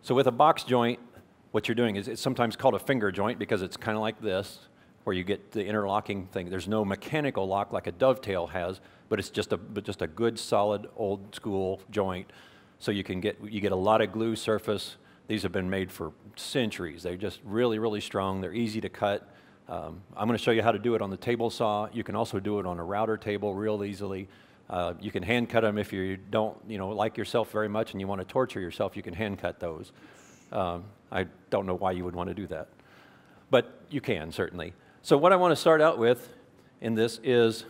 So with a box joint, what you're doing is it's sometimes called a finger joint because it's kind of like this, where you get the interlocking thing. There's no mechanical lock like a dovetail has, but it's just a good, solid, old school joint. So you get a lot of glue surface. These have been made for centuries. They're just really, really strong. They're easy to cut. I'm going to show you how to do it on the table saw. You can also do it on a router table real easily. You can hand cut them if you don't, like yourself very much and you want to torture yourself. You can hand cut those. I don't know why you would want to do that, but you can certainly. So what I want to start out with in this is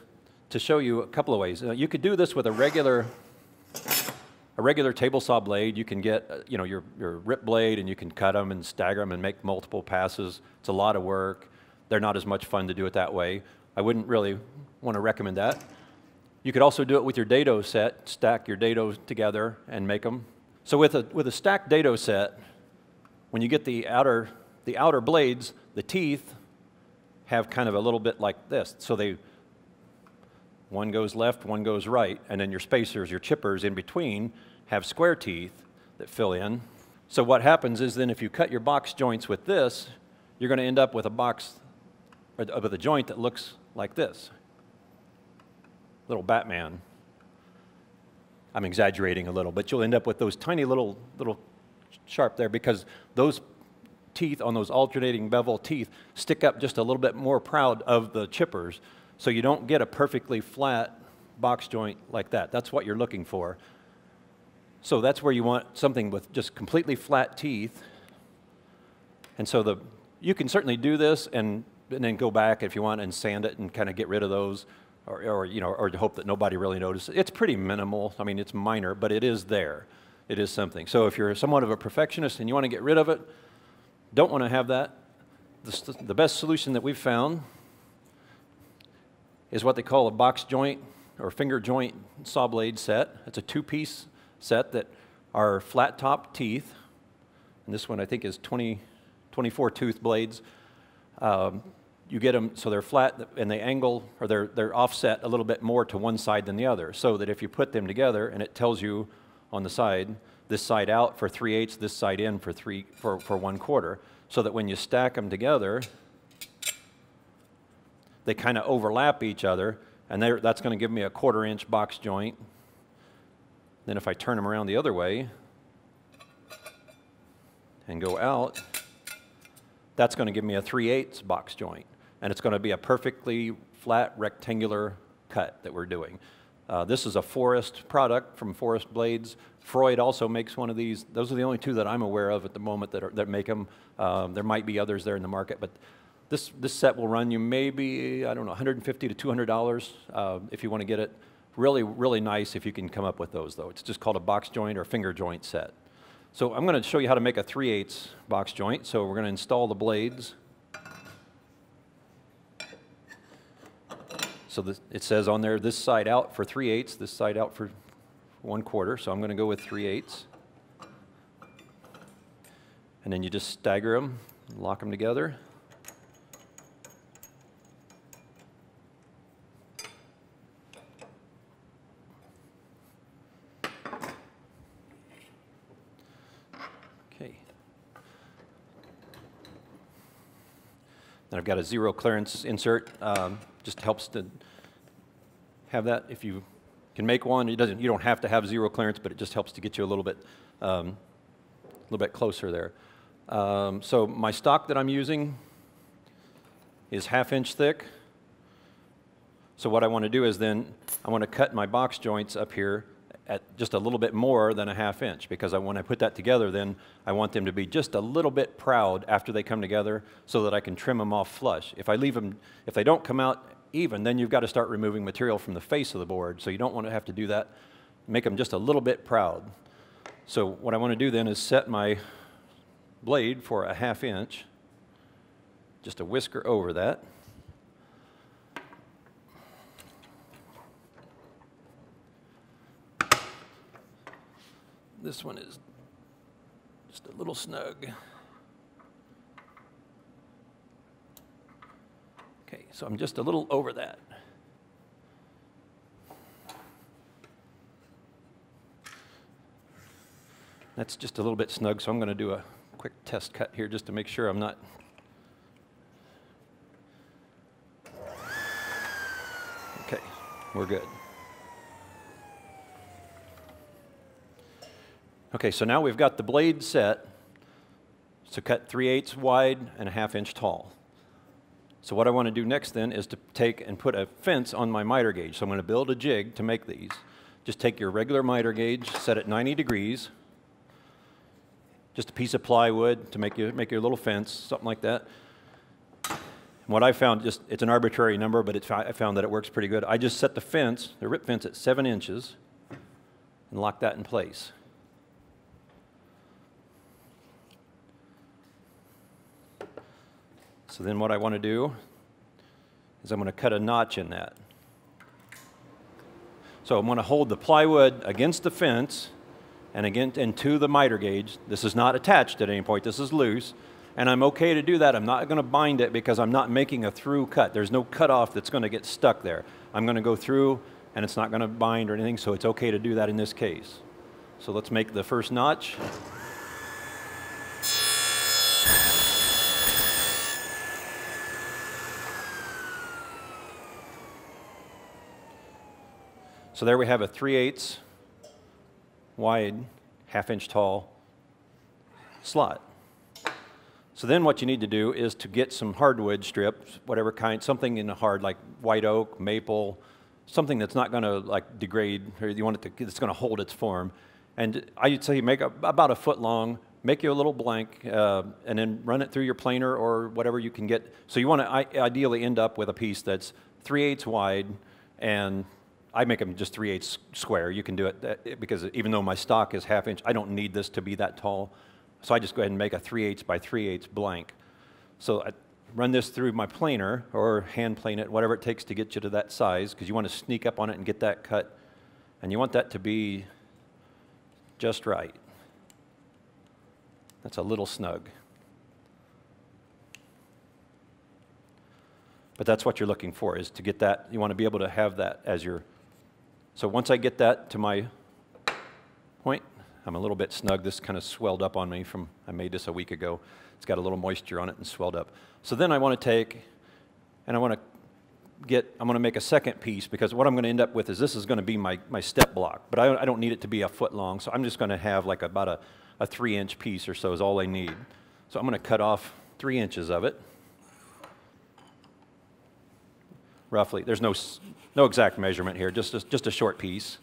to show you a couple of ways. You could do this with a regular table saw blade. You can get your rip blade and you can cut them and stagger them and make multiple passes. It's a lot of work. They're not as much fun to do it that way. I wouldn't really want to recommend that. You could also do it with your dado set, stack your dados together and make them. So with a stacked dado set, when you get the outer blades, the teeth have kind of a little bit like this. So one goes left, one goes right, and then your spacers, your chippers in between have square teeth that fill in. So what happens is then if you cut your box joints with this, you're going to end up with a joint that looks like this. Little Batman. I'm exaggerating a little, but you'll end up with those tiny little sharp there because those teeth on those alternating bevel teeth stick up just a little bit more proud of the chippers, so you don't get a perfectly flat box joint like that. That's what you're looking for. So that's where you want something with just completely flat teeth. And so you can certainly do this and then go back if you want and sand it and kind of get rid of those, or hope that nobody really notices. It's pretty minimal. I mean, it's minor, but it is there. It is something. So if you're somewhat of a perfectionist and you want to get rid of it, don't want to have that, the best solution that we've found is what they call a box joint or finger joint saw blade set. It's a two-piece set that are flat top teeth, and this one I think is 24 tooth blades. You get them so they're flat and they angle, or they're offset a little bit more to one side than the other, so that if you put them together and it tells you on the side, this side out for 3/8, this side in for 1/4, so that when you stack them together, they kind of overlap each other, and that's going to give me a 1/4 inch box joint. Then if I turn them around the other way and go out, that's going to give me a 3/8 box joint, and it's going to be a perfectly flat rectangular cut that we're doing. This is a Forest product from Forest Blades. Freud also makes one of these. Those are the only two that I'm aware of at the moment that make them. There might be others there in the market, but this set will run you maybe, I don't know, $150 to $200 if you want to get it. Really, really nice if you can come up with those, though. It's just called a box joint or finger joint set. So I'm going to show you how to make a 3/8 box joint. So we're going to install the blades. So it says on there, this side out for 3/8, this side out for 1/4. So I'm going to go with 3/8. And then you just stagger them, lock them together. Okay. Then I've got a zero clearance insert. Just helps to have that. If you can make one, you don't have to have zero clearance, but it just helps to get you a little bit closer there. So my stock that I'm using is 1/2 inch thick. So what I want to do is then I want to cut my box joints up here at just a little bit more than a 1/2 inch, because when I put that together, then I want them to be just a little bit proud after they come together, so that I can trim them off flush. If they don't come out even, then you've got to start removing material from the face of the board, so you don't want to have to do that. Make them just a little bit proud. So what I want to do then is set my blade for a 1/2 inch, just a whisker over that. This one is just a little snug. Okay, so I'm just a little over that. That's just a little bit snug, so I'm going to do a quick test cut here just to make sure I'm not. Okay, we're good. Okay, so now we've got the blade set to cut 3/8 wide and a 1/2 inch tall. So what I want to do next then is to take and put a fence on my miter gauge. So I'm going to build a jig to make these. Just take your regular miter gauge, set it 90 degrees, just a piece of plywood to make your little fence, something like that. And what I found, it's an arbitrary number, but I found that it works pretty good. I just set the fence, the rip fence, at 7 inches and lock that in place. So then what I want to do is I'm going to cut a notch in that. So I'm going to hold the plywood against the fence and to the miter gauge. This is not attached at any point. This is loose. And I'm okay to do that. I'm not going to bind it because I'm not making a through cut. There's no cutoff that's going to get stuck there. I'm going to go through and it's not going to bind or anything, so it's okay to do that in this case. So let's make the first notch. So there we have a 3/8 wide, 1/2 inch tall slot. So then what you need to do is to get some hardwood strips, whatever kind, something in the hard, like white oak, maple, something that's not going to like degrade, or you want it to, it's going to hold its form. And I'd say make about 1 foot long, make you a little blank, and then run it through your planer or whatever you can get. So you want to ideally end up with a piece that's 3/8 wide, and I make them just 3/8 square. You can do it because even though my stock is 1/2 inch, I don't need this to be that tall. So I just go ahead and make a 3/8 by 3/8 blank. So I run this through my planer or hand plane it, whatever it takes to get you to that size, because you want to sneak up on it and get that cut. And you want that to be just right. That's a little snug. But that's what you're looking for, is to get that. You want to be able to have that as your. So once I get that to my point, I'm a little bit snug. This kind of swelled up on me from, I made this a week ago. It's got a little moisture on it and swelled up. So then I want to take, and I'm going to make a second piece, because what I'm going to end up with is this is going to be my step block. But I don't need it to be 1 foot long, so I'm just going to have like about a 3-inch piece or so is all I need. So I'm going to cut off 3 inches of it. Roughly. There's no exact measurement here, just a short piece.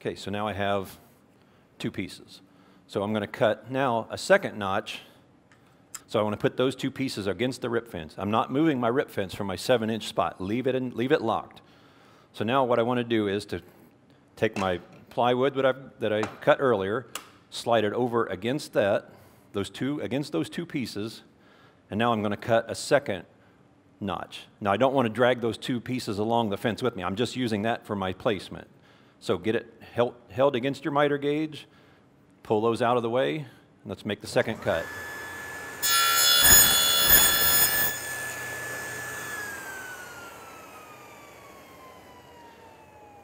Okay, so now I have 2 pieces. So I'm going to cut now a second notch. So I want to put those 2 pieces against the rip fence. I'm not moving my rip fence from my 7-inch spot. Leave it locked. So now what I want to do is to take my plywood that I cut earlier, slide it over against against those 2 pieces, and now I'm going to cut a second notch. Now I don't want to drag those 2 pieces along the fence with me. I'm just using that for my placement. So get it held against your miter gauge, pull those out of the way, and let's make the second cut.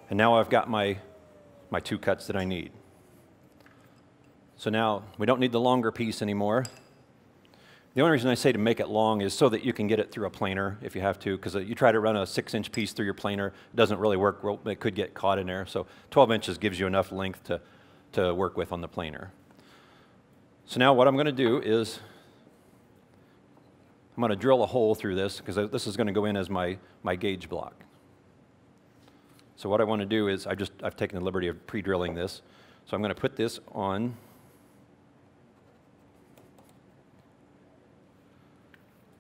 And now I've got my 2 cuts that I need. So now we don't need the longer piece anymore. The only reason I say to make it long is so that you can get it through a planer if you have to, because you try to run a 6-inch piece through your planer, it doesn't really work. It could get caught in there. So 12 inches gives you enough length to work with on the planer. So now what I'm going to do is I'm going to drill a hole through this, because this is going to go in as my gauge block. So what I want to do is I've taken the liberty of pre-drilling this. So I'm going to put this on.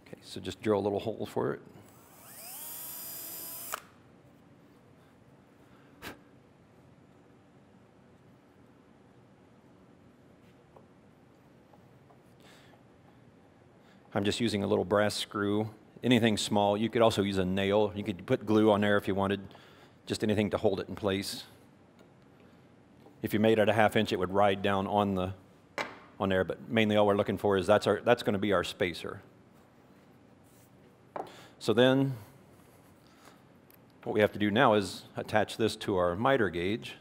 Okay, so just drill a little hole for it. I'm just using a little brass screw. Anything small. You could also use a nail. You could put glue on there if you wanted. Just anything to hold it in place. If you made it a 1/2 inch, it would ride down on on there, but mainly all we're looking for is that's going to be our spacer. So then what we have to do now is attach this to our miter gauge.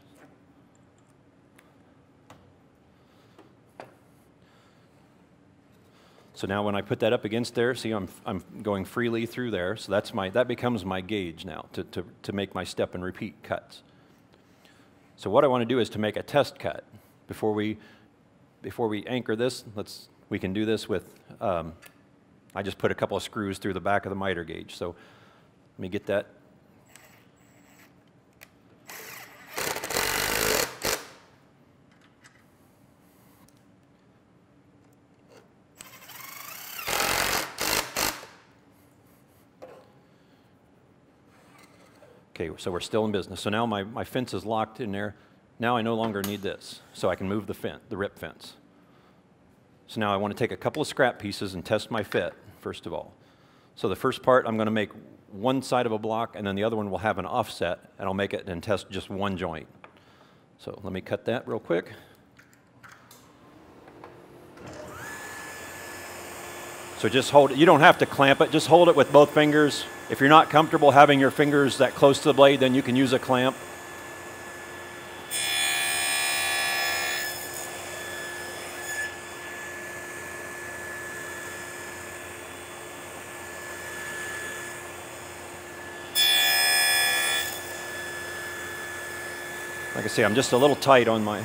So now when I put that up against there, see I'm going freely through there, so that becomes my gauge now to make my step and repeat cuts. So what I want to do is to make a test cut. Before we anchor this, we can do this with, I just put a couple of screws through the back of the miter gauge. So let me get that. Okay, so we're still in business. So now my fence is locked in there. Now I no longer need this, so I can move the rip fence. So now I want to take a couple of scrap pieces and test my fit, first of all. So the first part, I'm going to make one side of a block, and then the other one will have an offset, and I'll make it and test just one joint. So let me cut that real quick. So just hold it. You don't have to clamp it. Just hold it with both fingers. If you're not comfortable having your fingers that close to the blade, then you can use a clamp. Like I say, I'm just a little tight on my...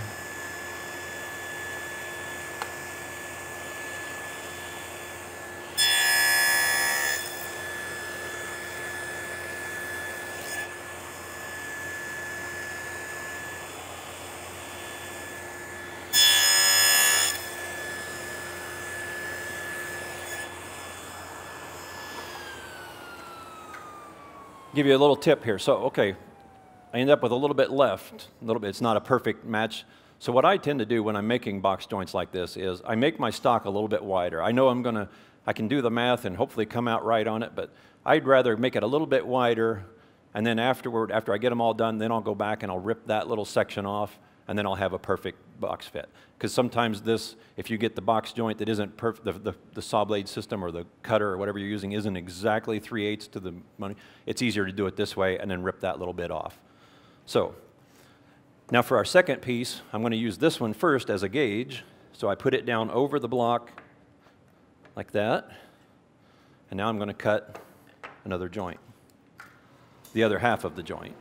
Give you a little tip here. So, okay, I end up with a little bit left. A little bit. It's not a perfect match. So what I tend to do when I'm making box joints like this is I make my stock a little bit wider. I know I can do the math and hopefully come out right on it, but I'd rather make it a little bit wider, and then afterward, after I get them all done, then I'll go back and I'll rip that little section off, and then I'll have a perfect box fit. Because sometimes this, if you get the box joint that isn't perfect, the saw blade system or the cutter or whatever you're using isn't exactly 3/8 to the money, it's easier to do it this way and then rip that little bit off. So now for our second piece, I'm going to use this one first as a gauge. So I put it down over the block like that, and now I'm going to cut another joint, the other half of the joint.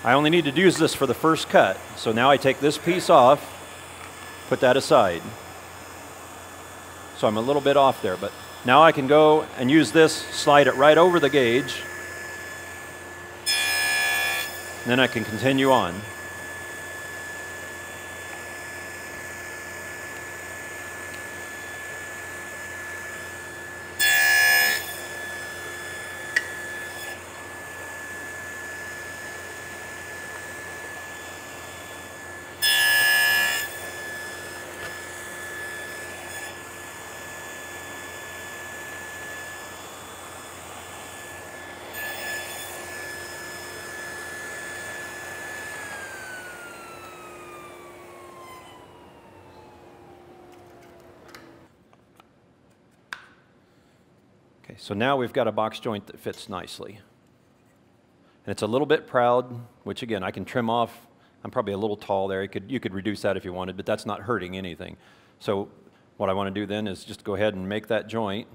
I only need to use this for the first cut. So now I take this piece off, put that aside. So I'm a little bit off there, but now I can go and use this, slide it right over the gauge, and then I can continue on. Okay, so now we've got a box joint that fits nicely. And it's a little bit proud, which again, I can trim off. I'm probably a little tall there. You could reduce that if you wanted, but that's not hurting anything. So what I want to do then is just go ahead and make that joint.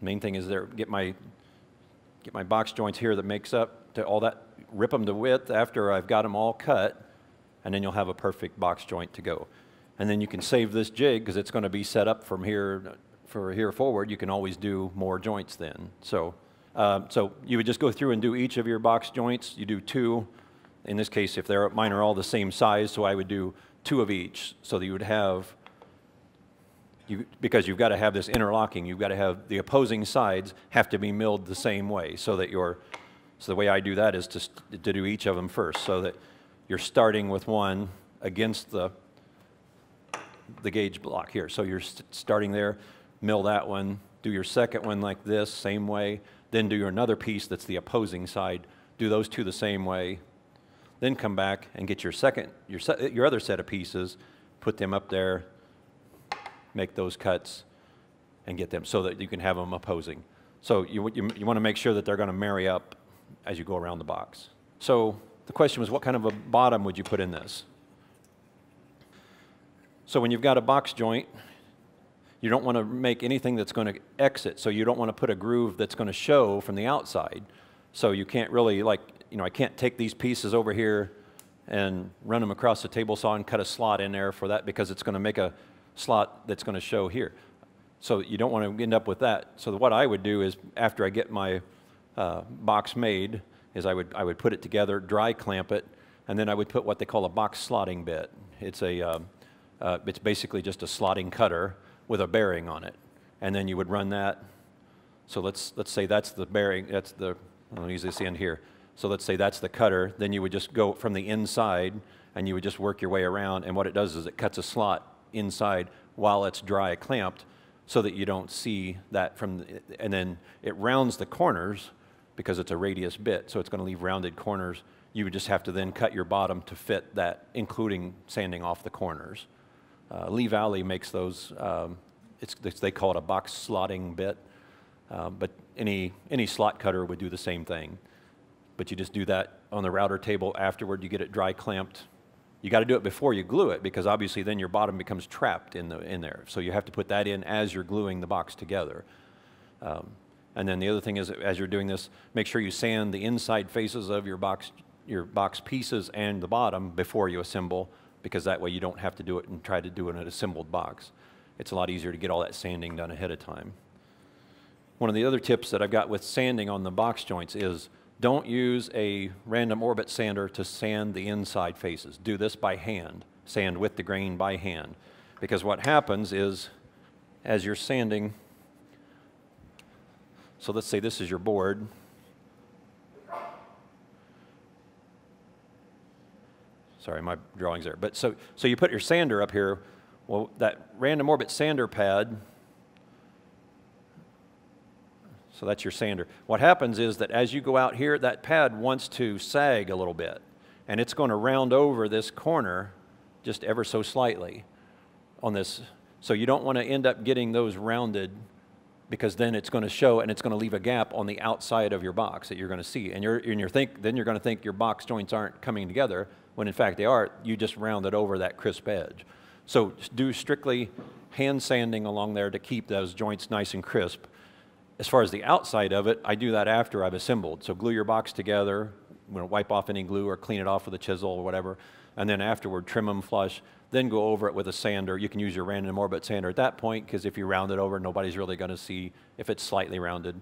Main thing is get my box joints here that makes up to all that, rip them to width after I've got them all cut, and then you'll have a perfect box joint to go. And then you can save this jig because it's going to be set up from here forward. You can always do more joints then. So you would just go through and do each of your box joints. You do 2. In this case, if mine are all the same size, so I would do 2 of each, so that you would have, because you've got to have this interlocking, you've got to have the opposing sides have to be milled the same way, so that so the way I do that is to do each of them first, so that you're starting with one against the gauge block here. So you're starting there, mill that one, do your second one like this, same way, then do another piece that's the opposing side, do those two the same way, then come back and get your other set of pieces, put them up there, make those cuts, and get them so that you can have them opposing. So you want to make sure that they're going to marry up as you go around the box. So the question was, what kind of a bottom would you put in this? So when you've got a box joint, you don't want to make anything that's going to exit. So you don't want to put a groove that's going to show from the outside. So you can't really, like, I can't take these pieces over here and run them across the table saw and cut a slot in there for that, because it's going to make a slot that's going to show here. So you don't want to end up with that. So what I would do is, after I get my box made, is I would put it together, dry clamp it, and then I would put what they call a box slotting bit. It's basically just a slotting cutter with a bearing on it, and then you would run that. So let's say that's the bearing. I'll use this end here. So let's say that's the cutter. Then you would just go from the inside, and you would just work your way around. And what it does is it cuts a slot inside while it's dry clamped, so that you don't see that and then it rounds the corners because it's a radius bit, so it's going to leave rounded corners. You would just have to then cut your bottom to fit that, including sanding off the corners. Lee Valley makes those, they call it a box slotting bit, but any slot cutter would do the same thing. But you just do that on the router table. Afterward, you get it dry clamped. You got to do it before you glue it, because obviously then your bottom becomes trapped in there. So you have to put that in as you're gluing the box together. And then the other thing is, as you're doing this, make sure you sand the inside faces of your box pieces and the bottom before you assemble, because that way you don't have to do it and try to do it in an assembled box. It's a lot easier to get all that sanding done ahead of time. One of the other tips that I've got with sanding on the box joints is, don't use a random orbit sander to sand the inside faces. Do this by hand. Sand with the grain by hand. Because what happens is, as you're sanding, so let's say this is your board. Sorry, my drawing's there. But so you put your sander up here. Well, that random orbit sander pad, so that's your sander. What happens is that as you go out here, that pad wants to sag a little bit, and it's going to round over this corner just ever so slightly on this. So you don't want to end up getting those rounded, because then it's going to show, and it's going to leave a gap on the outside of your box that you're going to see. And then you're going to think your box joints aren't coming together, when in fact they are. You just rounded over that crisp edge. So do strictly hand sanding along there to keep those joints nice and crisp. As far as the outside of it, I do that after I've assembled. So glue your box together, wipe off any glue or clean it off with a chisel or whatever, and then afterward trim them flush, then go over it with a sander. You can use your random orbit sander at that point, because if you round it over, nobody's really going to see if it's slightly rounded.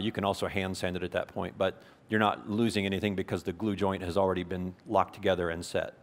You can also hand sand it at that point, but you're not losing anything because the glue joint has already been locked together and set.